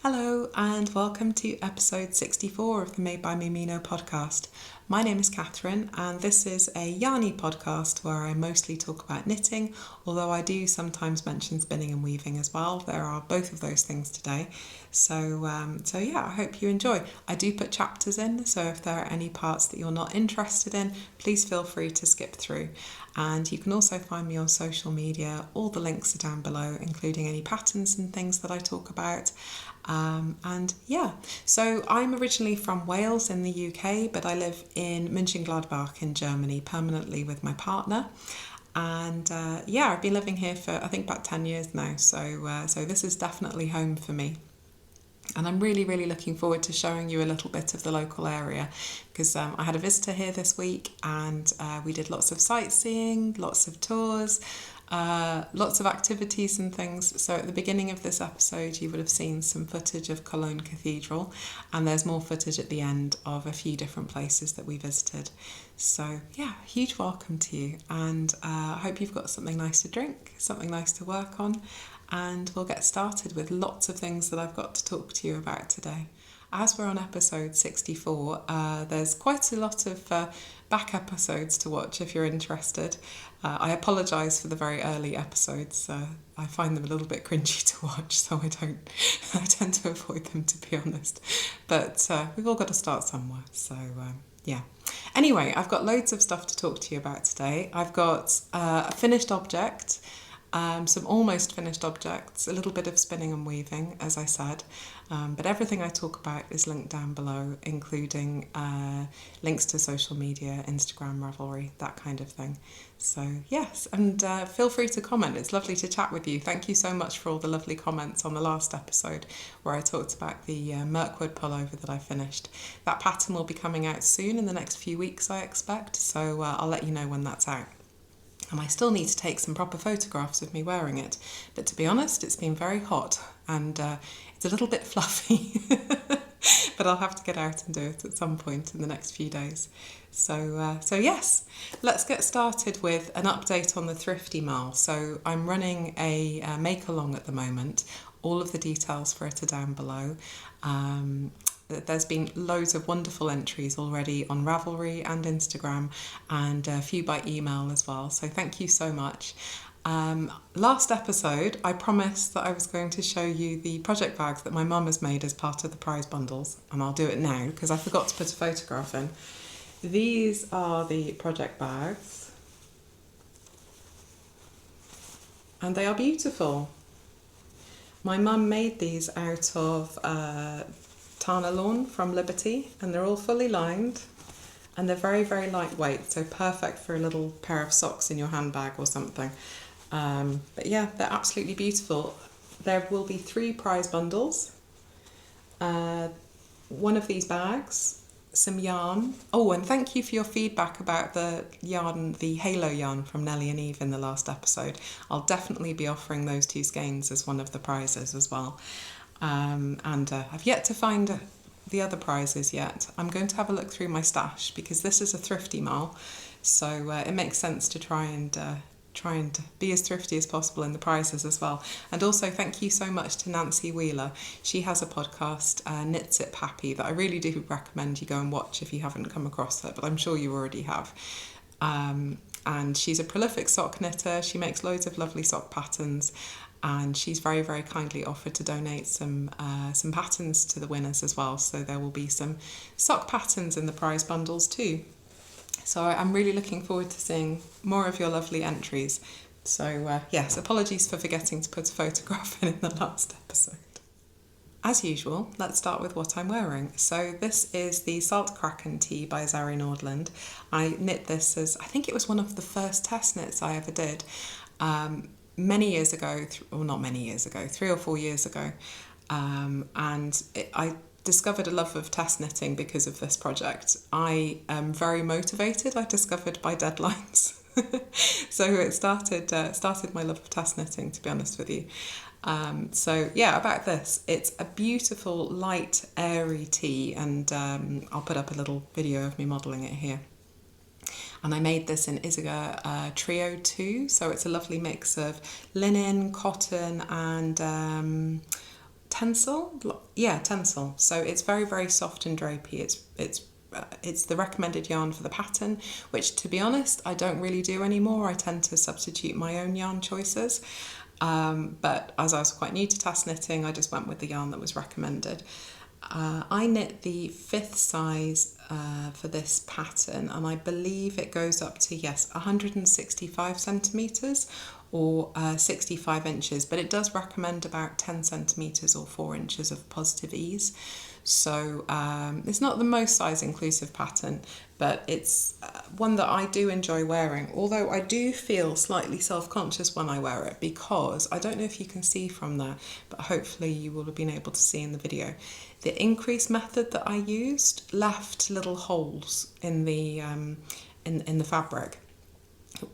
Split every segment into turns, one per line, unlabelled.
Hello and welcome to episode 64 of the Made by Me Mino podcast. My name is Catherine and this is a yarny podcast where I mostly talk about knitting, although I do sometimes mention spinning and weaving as well. There are both of those things today. So I hope you enjoy. I do put chapters in, so if there are any parts that you're not interested in, please feel free to skip through. And you can also find me on social media. All the links are down below, including any patterns and things that I talk about. So I'm originally from Wales in the UK, but I live in Mönchengladbach in Germany permanently with my partner. And I've been living here for I think about 10 years now. So this is definitely home for me. And I'm really, really looking forward to showing you a little bit of the local area because I had a visitor here this week and we did lots of sightseeing, lots of tours, lots of activities and things. So at the beginning of this episode you would have seen some footage of Cologne Cathedral, and there's more footage at the end of a few different places that we visited. So huge welcome to you, and I hope you've got something nice to drink, something nice to work on, and we'll get started with lots of things that I've got to talk to you about today. As we're on episode 64, there's quite a lot of back episodes to watch if you're interested. I apologise for the very early episodes. I find them a little bit cringy to watch, so I tend to avoid them, to be honest. But we've all got to start somewhere, so Anyway, I've got loads of stuff to talk to you about today. I've got a finished object, some almost finished objects, a little bit of spinning and weaving, as I said, but everything I talk about is linked down below, including links to social media, Instagram, Ravelry, that kind of thing. So yes, and feel free to comment. It's lovely to chat with you. Thank you so much for all the lovely comments on the last episode where I talked about the Mirkwood pullover that I finished. That pattern will be coming out soon, in the next few weeks I expect, so I'll let you know when that's out. And I still need to take some proper photographs of me wearing it. But to be honest, it's been very hot and it's a little bit fluffy. But I'll have to get out and do it at some point in the next few days. So yes, let's get started with an update on the Thrifty MAL. So I'm running a make-along at the moment. All of the details for it are down below. There's been loads of wonderful entries already on Ravelry and Instagram, and a few by email as well, so thank you so much. Last episode I promised that I was going to show you the project bags that my mum has made as part of the prize bundles, and I'll do it now because I forgot to put a photograph in. These are the project bags and they are beautiful. My mum made these out of Tana lawn from Liberty, and they're all fully lined and they're very, very lightweight, so perfect for a little pair of socks in your handbag or something. But yeah, they're absolutely beautiful. There will be 3 prize bundles, one of these bags, some yarn. Oh, and thank you for your feedback about the yarn, the Halo yarn from Nellie and Eve in the last episode. I'll definitely be offering those 2 skeins as one of the prizes as well. I've yet to find the other prizes yet. I'm going to have a look through my stash because this is a Thrifty MAL, so it makes sense to try and be as thrifty as possible in the prizes as well. And also thank you so much to Nancy Wheeler. She has a podcast, Knits It Happy, that I really do recommend you go and watch if you haven't come across her, but I'm sure you already have. And she's a prolific sock knitter. She makes loads of lovely sock patterns, and she's very, very kindly offered to donate some patterns to the winners as well. So there will be some sock patterns in the prize bundles too. So I'm really looking forward to seeing more of your lovely entries. So yes, apologies for forgetting to put a photograph in the last episode. As usual, let's start with what I'm wearing. So this is the Saltkraken tee by Zari Nordland. I knit this as, I think it was one of the first test knits I ever did. Many years ago, 3 or 4 years ago, I discovered a love of test knitting because of this project. I am very motivated, I discovered, by deadlines. So it started my love of test knitting, to be honest with you. About this, it's a beautiful, light, airy tee, and I'll put up a little video of me modelling it here. And I made this in Isaga Trio 2, so it's a lovely mix of linen, cotton and Tencel? Yeah, Tencel. So it's very, very soft and drapey. It's the recommended yarn for the pattern, which, to be honest, I don't really do anymore. I tend to substitute my own yarn choices. But as I was quite new to task knitting, I just went with the yarn that was recommended. I knit the 5th size for this pattern, and I believe it goes up to, yes, 165 centimetres or 65 inches, but it does recommend about 10 centimetres or 4 inches of positive ease. So it's not the most size inclusive pattern, but it's one that I do enjoy wearing, although I do feel slightly self-conscious when I wear it, because I don't know if you can see from there, but hopefully you will have been able to see in the video. The increase method that I used left little holes in the fabric.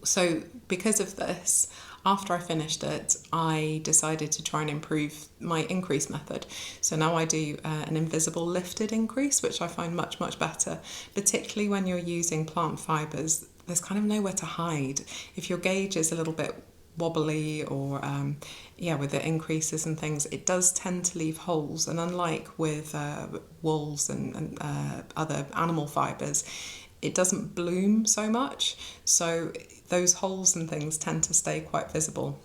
So because of this, after I finished it, I decided to try and improve my increase method. So now I do an invisible lifted increase, which I find much, much better, particularly when you're using plant fibres. There's kind of nowhere to hide. If your gauge is a little bit wobbly or with the increases and things, it does tend to leave holes, and unlike with wools and other animal fibres, it doesn't bloom so much, so those holes and things tend to stay quite visible.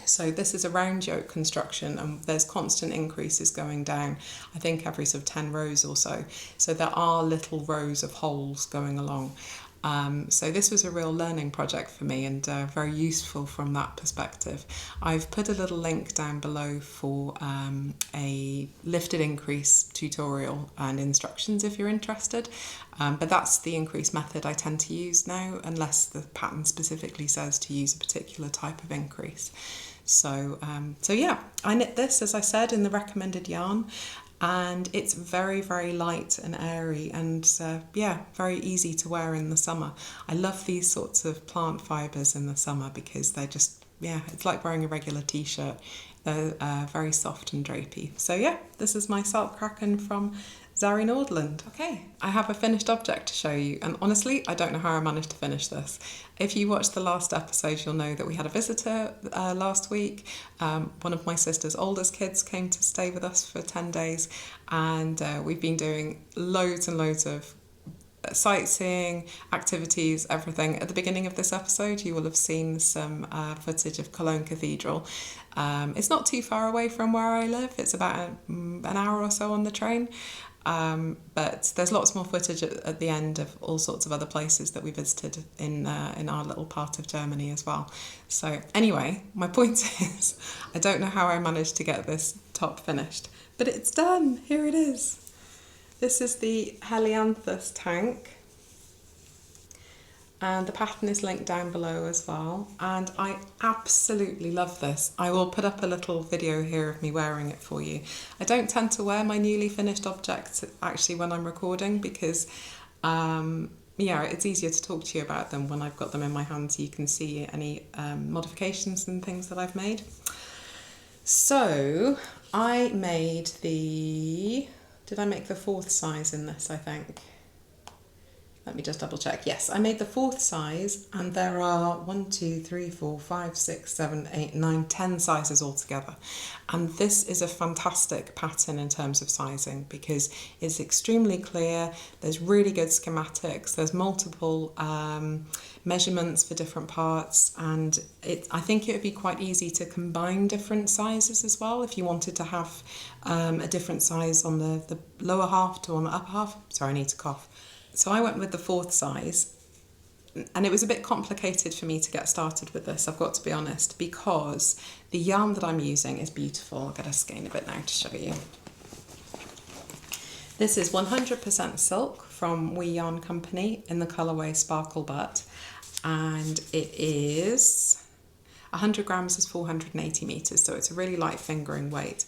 So this is a round yoke construction, and there's constant increases going down, I think every sort of 10 rows or so. So there are little rows of holes going along. So this was a real learning project for me, and very useful from that perspective. I've put a little link down below for a lifted increase tutorial and instructions if you're interested. But that's the increase method I tend to use now, unless the pattern specifically says to use a particular type of increase. So yeah, I knit this, as I said, in the recommended yarn, and it's very, very light and airy, and very easy to wear in the summer. I love these sorts of plant fibres in the summer because they're just, it's like wearing a regular t-shirt. They're very soft and drapey. So yeah, this is my Saltkraken from Zari Nordland. Okay, I have a finished object to show you, and honestly, I don't know how I managed to finish this. If you watched the last episode, you'll know that we had a visitor last week. One of my sister's oldest kids came to stay with us for 10 days, and we've been doing loads and loads of sightseeing, activities, everything. At the beginning of this episode, you will have seen some footage of Cologne Cathedral. It's not too far away from where I live. It's about an hour or so on the train. But there's lots more footage at the end of all sorts of other places that we visited in our little part of Germany as well. So anyway, my point is, I don't know how I managed to get this top finished, but it's done. Here it is. This is the Helianthus tank, and the pattern is linked down below as well, and I absolutely love this. I will put up a little video here of me wearing it for you. I don't tend to wear my newly finished objects actually when I'm recording, because it's easier to talk to you about them when I've got them in my hand, so you can see any modifications and things that I've made. So I made did I make the 4th size in this, I think? Let me just double check. Yes, I made the 4th size, and there are 1, 2, 3, 4, 5, 6, 7, 8, 9, 10 sizes altogether. And this is a fantastic pattern in terms of sizing because it's extremely clear. There's really good schematics. There's multiple measurements for different parts, and I think it would be quite easy to combine different sizes as well if you wanted to have a different size on the lower half to on the upper half. Sorry, I need to cough. So I went with the 4th size, and it was a bit complicated for me to get started with this, I've got to be honest, because the yarn that I'm using is beautiful. I'll get a skein a bit now to show you. This is 100% silk from WE Yarn Company in the colourway Sparkle Butt, and it is 100 grams is 480 metres, so it's a really light fingering weight.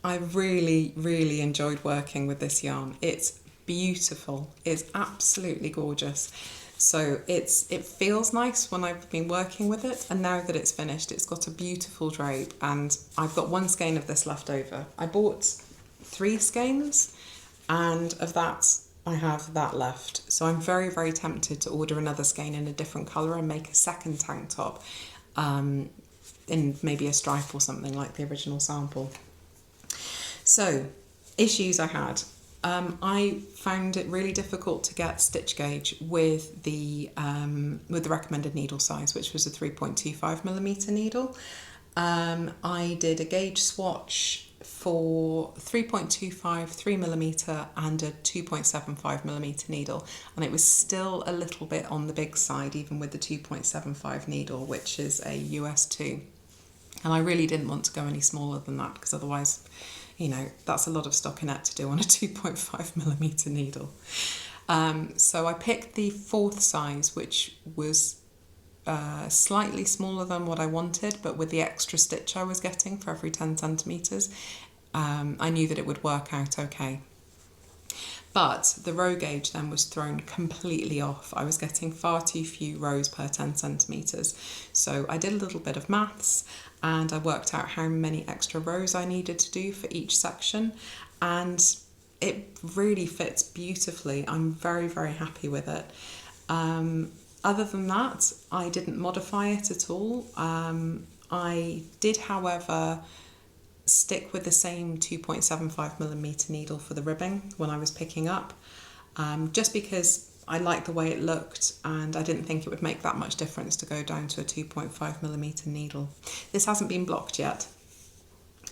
I really, really enjoyed working with this yarn. It's beautiful. It's absolutely gorgeous. So it feels nice when I've been working with it, and now that it's finished, it's got a beautiful drape, and I've got 1 skein of this left over. I bought 3 skeins, and of that I have that left. So I'm very, very tempted to order another skein in a different colour and make a second tank top. in maybe a stripe or something like the original sample. So, issues I had. I found it really difficult to get stitch gauge with the recommended needle size, which was a 3.25mm needle. I did a gauge swatch for 3.25, 3mm and a 2.75mm needle, and it was still a little bit on the big side even with the 2.75 needle, which is a US 2, and I really didn't want to go any smaller than that because otherwise, you know, that's a lot of stockinette to do on a 2.5mm needle. So I picked the 4th size, which was slightly smaller than what I wanted, but with the extra stitch I was getting for every 10 centimetres, I knew that it would work out okay. But the row gauge then was thrown completely off. I was getting far too few rows per 10 centimetres. So I did a little bit of maths and I worked out how many extra rows I needed to do for each section, and it really fits beautifully. I'm very, very happy with it. Other than that, I didn't modify it at all. I did, however, stick with the same 2.75mm needle for the ribbing when I was picking up, just because I liked the way it looked and I didn't think it would make that much difference to go down to a 2.5mm needle. This hasn't been blocked yet,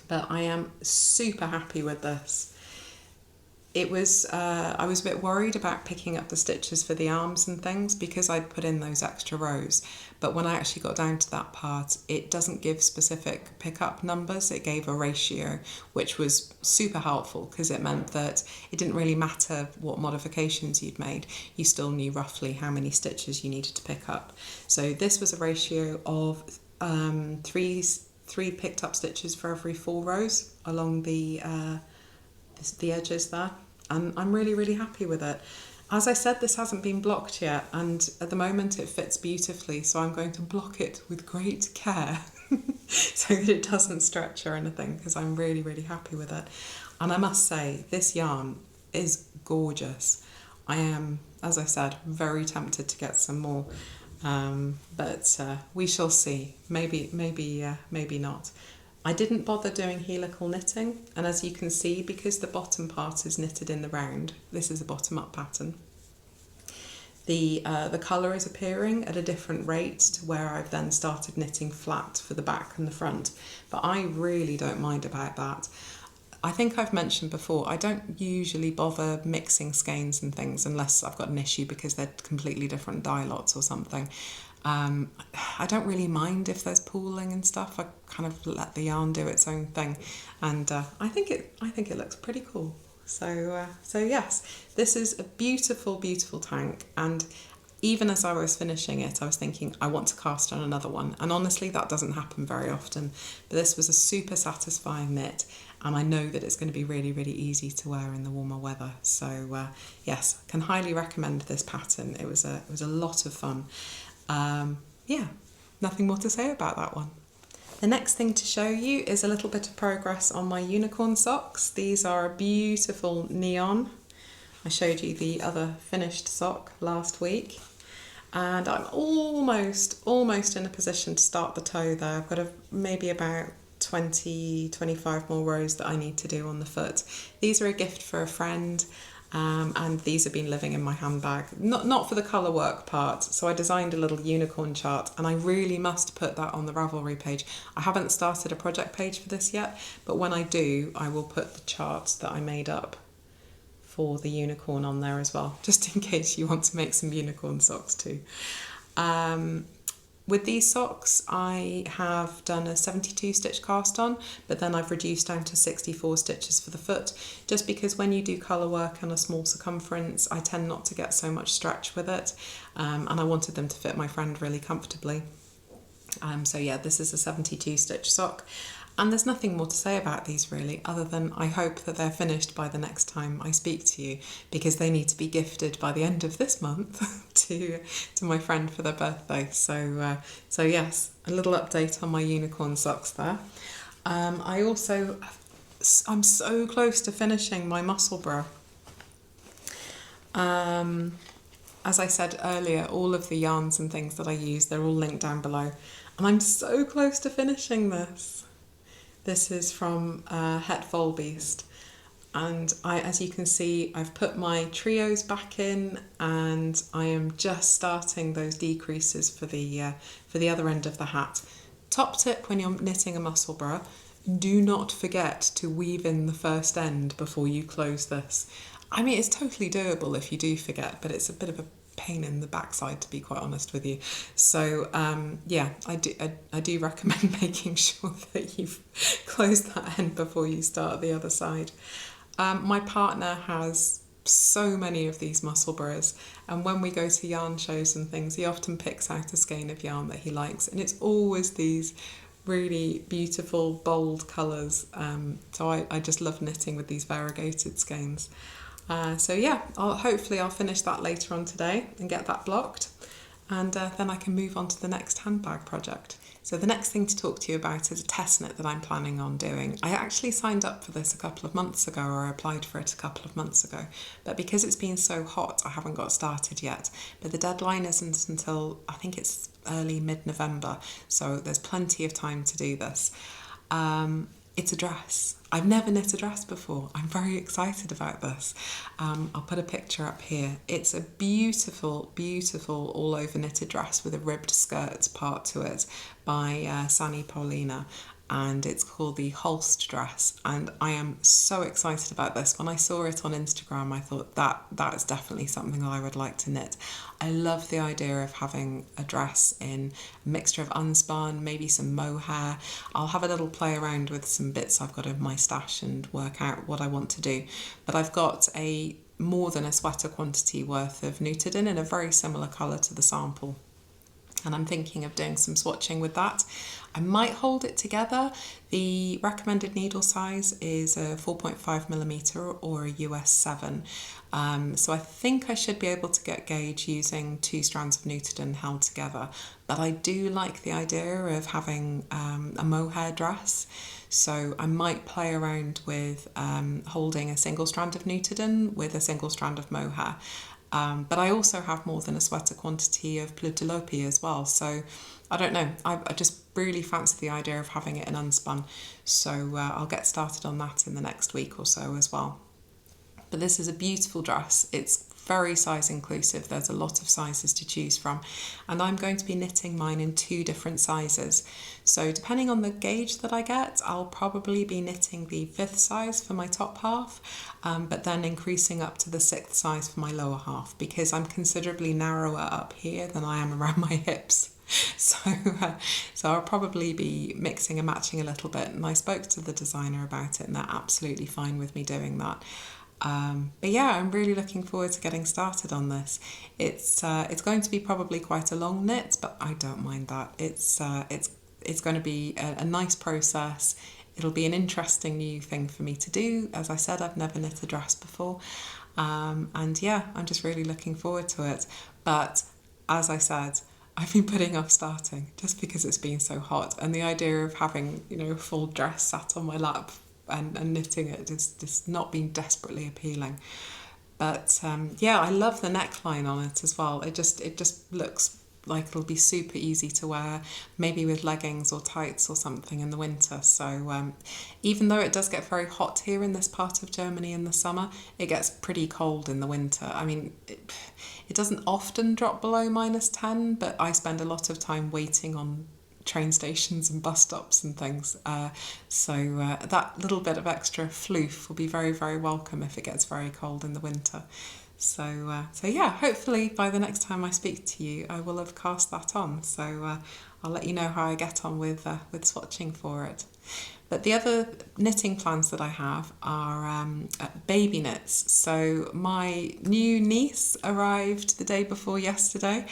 but I am super happy with this. It was, I was a bit worried about picking up the stitches for the arms and things because I'd put in those extra rows. But when I actually got down to that part, it doesn't give specific pickup numbers. It gave a ratio, which was super helpful because it meant that it didn't really matter what modifications you'd made. You still knew roughly how many stitches you needed to pick up. So this was a ratio of three picked up stitches for every 4 rows along the edges there. And I'm really, really happy with it. As I said, this hasn't been blocked yet, and at the moment it fits beautifully, so I'm going to block it with great care so that it doesn't stretch or anything, because I'm really, really happy with it. And I must say, this yarn is gorgeous. I am, as I said, very tempted to get some more, but we shall see. Maybe not. I didn't bother doing helical knitting, and as you can see, because the bottom part is knitted in the round, this is a bottom up pattern, the colour is appearing at a different rate to where I've then started knitting flat for the back and the front, but I really don't mind about that. I think I've mentioned before, I don't usually bother mixing skeins and things unless I've got an issue because they're completely different dye lots or something. I don't really mind if there's pooling and stuff. I kind of let the yarn do its own thing, and I think it looks pretty cool. So yes, this is a beautiful, beautiful tank, and even as I was finishing it, I was thinking I want to cast on another one, and honestly that doesn't happen very often, but this was a super satisfying knit, and I know that it's going to be really, really easy to wear in the warmer weather. So yes, can highly recommend this pattern. It was a lot of fun. Yeah, nothing more to say about that one. The next thing to show you is a little bit of progress on my unicorn socks. These are a beautiful neon. I showed you the other finished sock last week, and I'm almost in a position to start the toe there. I've got maybe about 20-25 more rows that I need to do on the foot. These are a gift for a friend. And these have been living in my handbag, not for the colour work part, so I designed a little unicorn chart, and I really must put that on the Ravelry page. I haven't started a project page for this yet, but when I do, I will put the charts that I made up for the unicorn on there as well, just in case you want to make some unicorn socks too. With these socks, I have done a 72 stitch cast on, but then I've reduced down to 64 stitches for the foot, just because when you do colour work on a small circumference, I tend not to get so much stretch with it, and I wanted them to fit my friend really comfortably. So yeah, this is a 72 stitch sock, and there's nothing more to say about these really, other than I hope that they're finished by the next time I speak to you, because they need to be gifted by the end of this month to my friend for their birthday. So yes, a little update on my unicorn socks there. I'm so close to finishing my Musselburgh. as I said earlier, all of the yarns and things that I use, they're all linked down below. And I'm so close to finishing this. This is from Het Volbeest. And as you can see, I've put my trios back in, and I am just starting those decreases for the other end of the hat. Top tip when you're knitting a Musselburgh, do not forget to weave in the first end before you close this. I mean, it's totally doable if you do forget, but it's a bit of a pain in the backside, to be quite honest with you. So yeah, I do recommend making sure that you've closed that end before you start the other side. My partner has so many of these Musselburghs, and when we go to yarn shows and things, he often picks out a skein of yarn that he likes, and it's always these really beautiful bold colours. So I just love knitting with these variegated skeins. So yeah, hopefully I'll finish that later on today and get that blocked, and then I can move on to the next handbag project. So the next thing to talk to you about is a test knit that I'm planning on doing. I actually signed up for this a couple of months ago, or I applied for it a couple of months ago, but because it's been so hot, I haven't got started yet. But the deadline isn't until, I think it's early mid-November, so there's plenty of time to do this. It's a dress. I've never knit a dress before. I'm very excited about this. I'll put a picture up here. It's a beautiful, beautiful all over knitted dress with a ribbed skirt part to it by Sanni Pauliina, and it's called the Holst dress, and I am so excited about this. When I saw it on Instagram, I thought that is definitely something that I would like to knit. I love the idea of having a dress in a mixture of unspun, maybe some mohair. I'll have a little play around with some bits I've got in my stash and work out what I want to do. But I've got more than a sweater quantity worth of knitted in a very similar colour to the sample, and I'm thinking of doing some swatching with that. I might hold it together. The recommended needle size is a 4.5mm or a US 7. So I think I should be able to get gauge using 2 strands of Newton held together. But I do like the idea of having a mohair dress. So I might play around with holding a single strand of Newton with a single strand of mohair. But I also have more than a sweater quantity of Plutelopi as well. So I don't know, I just really fancy the idea of having it in unspun. So I'll get started on that in the next week or so as well. But this is a beautiful dress. It's very size inclusive. There's a lot of sizes to choose from. And I'm going to be knitting mine in 2 different sizes. So depending on the gauge that I get, I'll probably be knitting the 5th size for my top half, but then increasing up to the 6th size for my lower half, because I'm considerably narrower up here than I am around my hips. So I'll probably be mixing and matching a little bit. And I spoke to the designer about it, and they're absolutely fine with me doing that. But yeah, I'm really looking forward to getting started on this. It's going to be probably quite a long knit, but I don't mind that. It's going to be a nice process. It'll be an interesting new thing for me to do. As I said, I've never knit a dress before. And yeah, I'm just really looking forward to it. But as I said, I've been putting off starting just because it's been so hot, and the idea of having, a full dress sat on my lap and knitting it has just not been desperately appealing. But yeah, I love the neckline on it as well. It just looks like it'll be super easy to wear, maybe with leggings or tights or something in the winter. So even though it does get very hot here in this part of Germany in the summer, it gets pretty cold in the winter. I mean, it doesn't often drop below -10, but I spend a lot of time waiting on train stations and bus stops and things. So that little bit of extra floof will be very, very welcome if it gets very cold in the winter. So yeah, hopefully by the next time I speak to you, I will have cast that on. So I'll let you know how I get on with swatching for it. But the other knitting plans that I have are baby knits. So my new niece arrived the day before yesterday.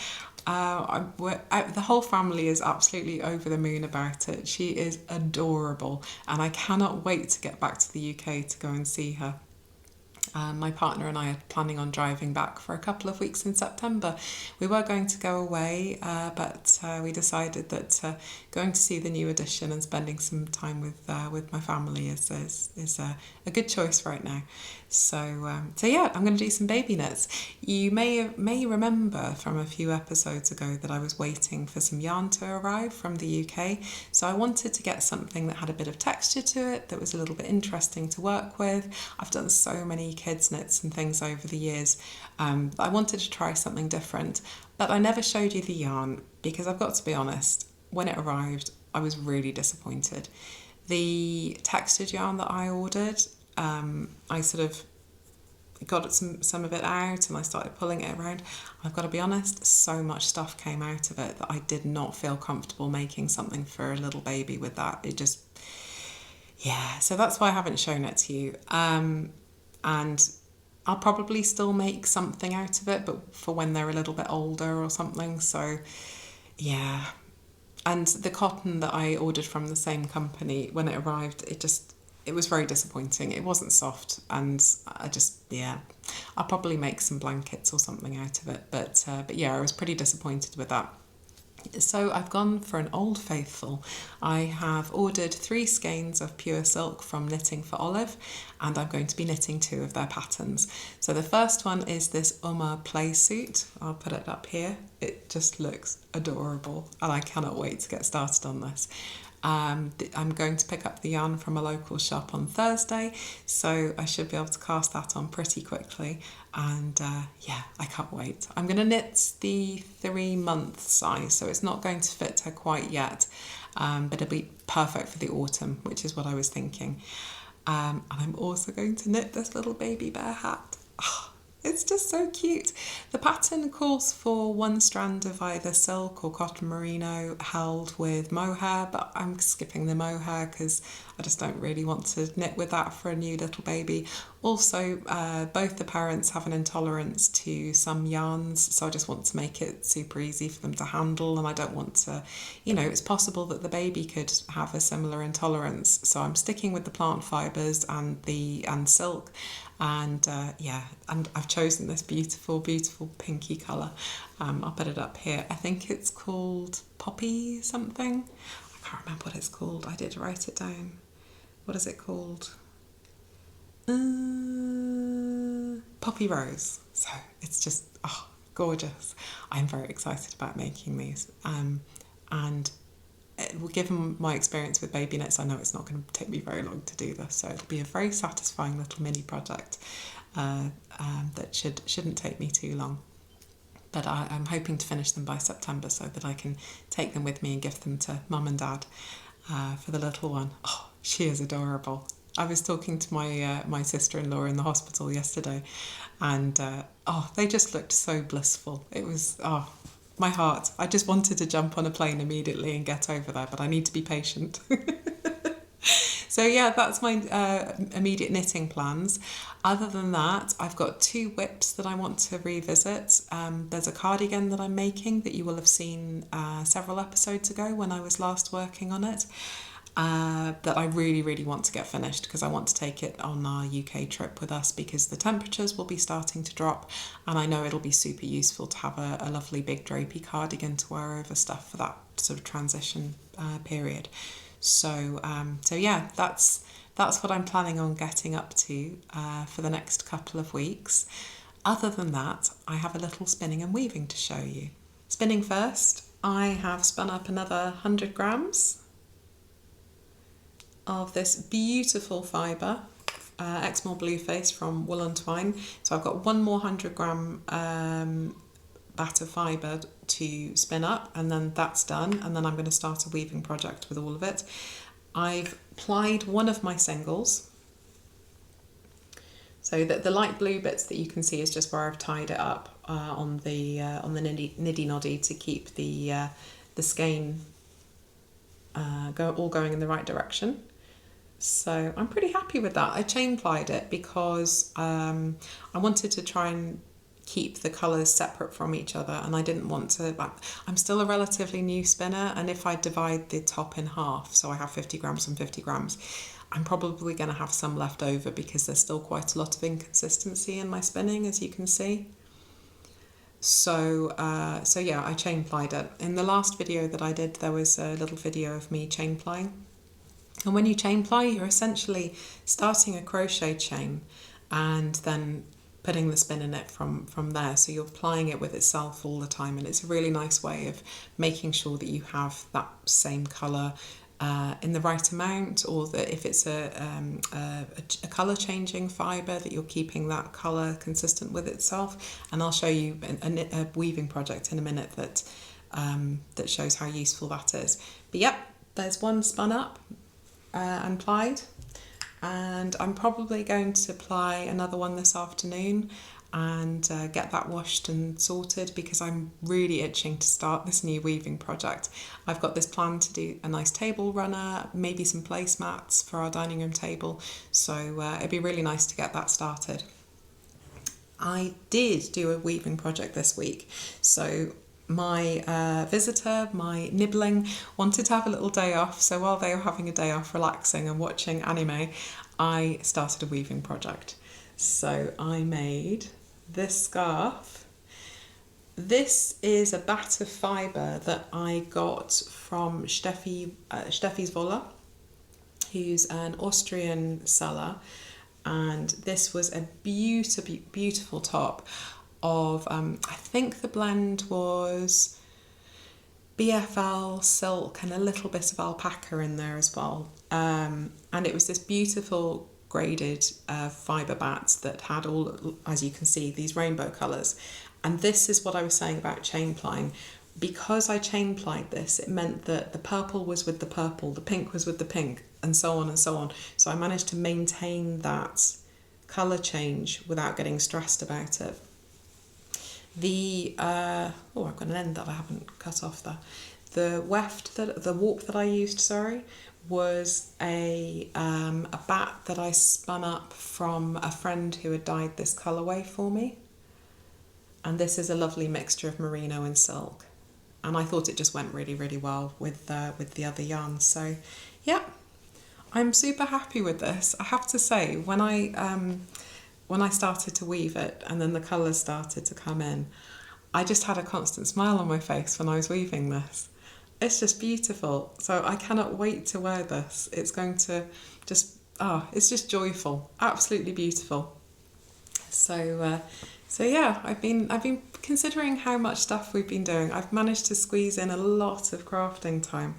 The whole family is absolutely over the moon about it. She is adorable, and I cannot wait to get back to the UK to go and see her. My partner and I are planning on driving back for a couple of weeks in September. We were going to go away, but we decided that going to see the new edition and spending some time with my family is a good choice right now. So yeah, I'm going to do some baby knits. You may remember from a few episodes ago that I was waiting for some yarn to arrive from the UK. So I wanted to get something that had a bit of texture to it, that was a little bit interesting to work with. I've done so many kids knits and things over the years. I wanted to try something different, but I never showed you the yarn because I've got to be honest, when it arrived, I was really disappointed. The textured yarn that I ordered, I sort of got some of it out and I started pulling it around. I've got to be honest, so much stuff came out of it that I did not feel comfortable making something for a little baby with that. It just, yeah, so that's why I haven't shown it to you. And I'll probably still make something out of it, but for when they're a little bit older or something. So yeah. And the cotton that I ordered from the same company, when it arrived, it was very disappointing. It wasn't soft, and I'll probably make some blankets or something out of it. But yeah, I was pretty disappointed with that. So I've gone for an old faithful. I have ordered 3 skeins of pure silk from Knitting for Olive, and I'm going to be knitting 2 of their patterns. So the first one is this Uma play suit. I'll put it up here. It just looks adorable, and I cannot wait to get started on this. I'm going to pick up the yarn from a local shop on Thursday, so I should be able to cast that on pretty quickly. And yeah, I can't wait. I'm going to knit the 3-month size, so it's not going to fit her quite yet, but it'll be perfect for the autumn, which is what I was thinking. And I'm also going to knit this little baby bear hat. Oh, it's just so cute. The pattern calls for 1 strand of either silk or cotton merino held with mohair, but I'm skipping the mohair because I just don't really want to knit with that for a new little baby. Also, both the parents have an intolerance to some yarns, so I just want to make it super easy for them to handle, and I don't want to, it's possible that the baby could have a similar intolerance, so I'm sticking with the plant fibres and silk. And and I've chosen this beautiful, beautiful pinky colour. I'll put it up here. I think it's called Poppy something. I can't remember what it's called. I did write it down. What is it called? Poppy Rose. So it's just, gorgeous. I'm very excited about making these. And given my experience with baby knits, I know it's not going to take me very long to do this, so it'll be a very satisfying little mini project that shouldn't take me too long. But I'm hoping to finish them by September so that I can take them with me and gift them to mum and dad for the little one. Oh, she is adorable. I was talking to my sister-in-law in the hospital yesterday, and they just looked so blissful. It was, my heart. I just wanted to jump on a plane immediately and get over there, but I need to be patient. So yeah, that's my immediate knitting plans. Other than that, I've got 2 WIPs that I want to revisit. There's a cardigan that I'm making that you will have seen several episodes ago when I was last working on it. That I really, really want to get finished because I want to take it on our UK trip with us because the temperatures will be starting to drop, and I know it'll be super useful to have a lovely big drapey cardigan to wear over stuff for that sort of transition period. So yeah, that's what I'm planning on getting up to for the next couple of weeks. Other than that, I have a little spinning and weaving to show you. Spinning first, I have spun up another 100 grams of this beautiful fibre, Exmoor Blueface from Wool & Twine. So I've got 1 more 100 gram batter fibre to spin up, and then that's done, and then I'm going to start a weaving project with all of it. I've plied one of my singles, so that the light blue bits that you can see is just where I've tied it up on the niddy noddy to keep the skein all going in the right direction. So I'm pretty happy with that. I chain plied it because I wanted to try and keep the colours separate from each other, and I didn't want to, I'm still a relatively new spinner, and if I divide the top in half, so I have 50 grams and 50 grams, I'm probably going to have some left over because there's still quite a lot of inconsistency in my spinning, as you can see. So yeah, I chain plied it. In the last video that I did, there was a little video of me chain plying. And when you chain ply, you're essentially starting a crochet chain and then putting the spin in it from there. So you're plying it with itself all the time, and it's a really nice way of making sure that you have that same colour in the right amount, or that if it's a colour changing fibre, that you're keeping that colour consistent with itself. And I'll show you a weaving project in a minute that that shows how useful that is. But yep, there's one spun up and plied, and I'm probably going to ply another one this afternoon and get that washed and sorted, because I'm really itching to start this new weaving project. I've got this plan to do a nice table runner, maybe some placemats for our dining room table, so it'd be really nice to get that started. I did do a weaving project this week, so my visitor, my nibbling, wanted to have a little day off, so while they were having a day off relaxing and watching anime, I started a weaving project. So I made this scarf. This is a bat of fibre that I got from Steffi's Wolle, who's an Austrian seller, and this was a beautiful top of, I think the blend was BFL, silk, and a little bit of alpaca in there as well. And it was this beautiful graded fibre bats that had all, as you can see, these rainbow colours. And this is what I was saying about chain plying. Because I chain plied this, it meant that the purple was with the purple, the pink was with the pink, and so on and so on. So I managed to maintain that colour change without getting stressed about it. The I've got an end that I haven't cut off there. The warp that I used, was a bat that I spun up from a friend who had dyed this colourway for me. And this is a lovely mixture of merino and silk. And I thought it just went really, really well with the other yarns. So yeah, I'm super happy with this. I have to say, when I started to weave it and then the colours started to come in, I just had a constant smile on my face when I was weaving this. It's just beautiful. So I cannot wait to wear this. It's going to just, it's just joyful, absolutely beautiful. So yeah, I've been considering how much stuff we've been doing. I've managed to squeeze in a lot of crafting time,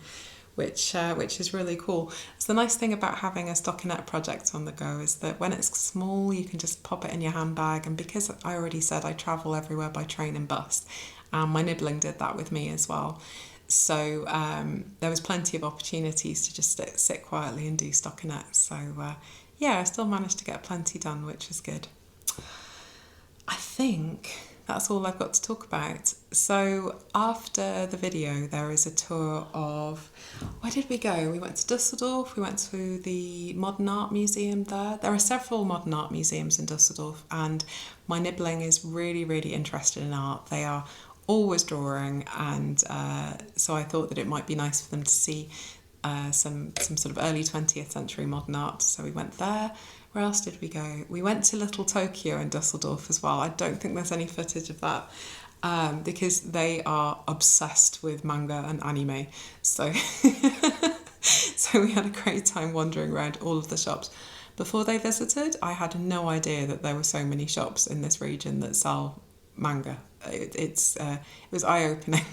which is really cool. So the nice thing about having a stockinette project on the go is that when it's small, you can just pop it in your handbag. And because I already said I travel everywhere by train and bus, my nibbling did that with me as well. So there was plenty of opportunities to just sit quietly and do stockinette. So yeah, I still managed to get plenty done, which was good. I think that's all I've got to talk about. So after the video, there is a tour of, where did we go? We went to Düsseldorf, we went to the Modern Art Museum there. There are several modern art museums in Düsseldorf, and my nibbling is really, really interested in art. They are always drawing, and so I thought that it might be nice for them to see some sort of early 20th century modern art. So we went there. Where else did we go? We went to Little Tokyo in Düsseldorf as well. I don't think there's any footage of that because they are obsessed with manga and anime. So, so we had a great time wandering around all of the shops. Before they visited, I had no idea that there were so many shops in this region that sell manga. It was eye-opening.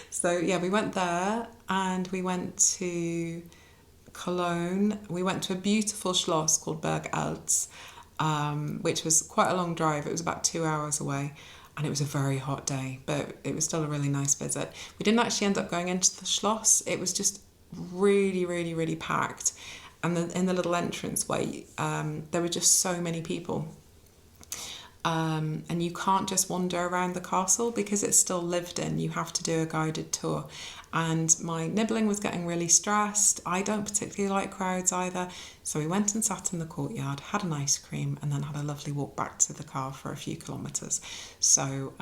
So yeah, we went there and we went to Cologne. We went to a beautiful Schloss called Berg Eltz, which was quite a long drive. It was about 2 hours away, and it was a very hot day, but it was still a really nice visit. We didn't actually end up going into the Schloss. It was just really, really, really packed, and in the little entranceway, there were just so many people. And you can't just wander around the castle because it's still lived in. You have to do a guided tour. And my nibbling was getting really stressed. I don't particularly like crowds either. So we went and sat in the courtyard, had an ice cream, and then had a lovely walk back to the car for a few kilometres. So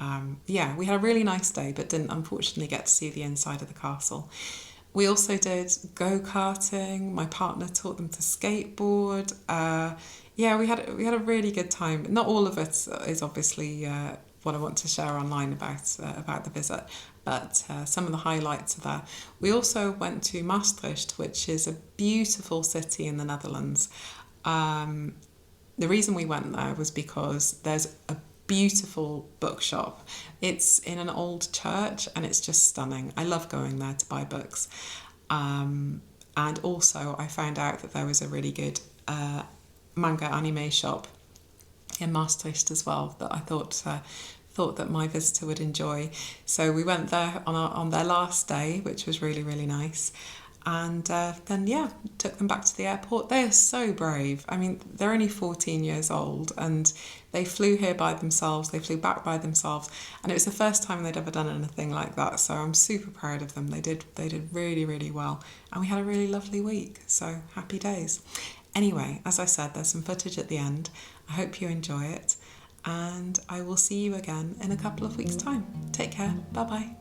yeah, we had a really nice day, but didn't unfortunately get to see the inside of the castle. We also did go-karting. My partner taught them to skateboard. Yeah, we had a really good time. Not all of it is obviously what I want to share online about the visit, but some of the highlights are there. We also went to Maastricht, which is a beautiful city in the Netherlands. The reason we went there was because there's a beautiful bookshop. It's in an old church and it's just stunning. I love going there to buy books. And also I found out that there was a really good manga anime shop in Maastricht as well that I thought that my visitor would enjoy. So we went there on their last day, which was really, really nice. And then, yeah, took them back to the airport. They are so brave. I mean, they're only 14 years old and they flew here by themselves. They flew back by themselves. And it was the first time they'd ever done anything like that. So I'm super proud of them. They did really, really well. And we had a really lovely week. So happy days. Anyway, as I said, there's some footage at the end. I hope you enjoy it. And I will see you again in a couple of weeks' time. Take care. Bye-bye.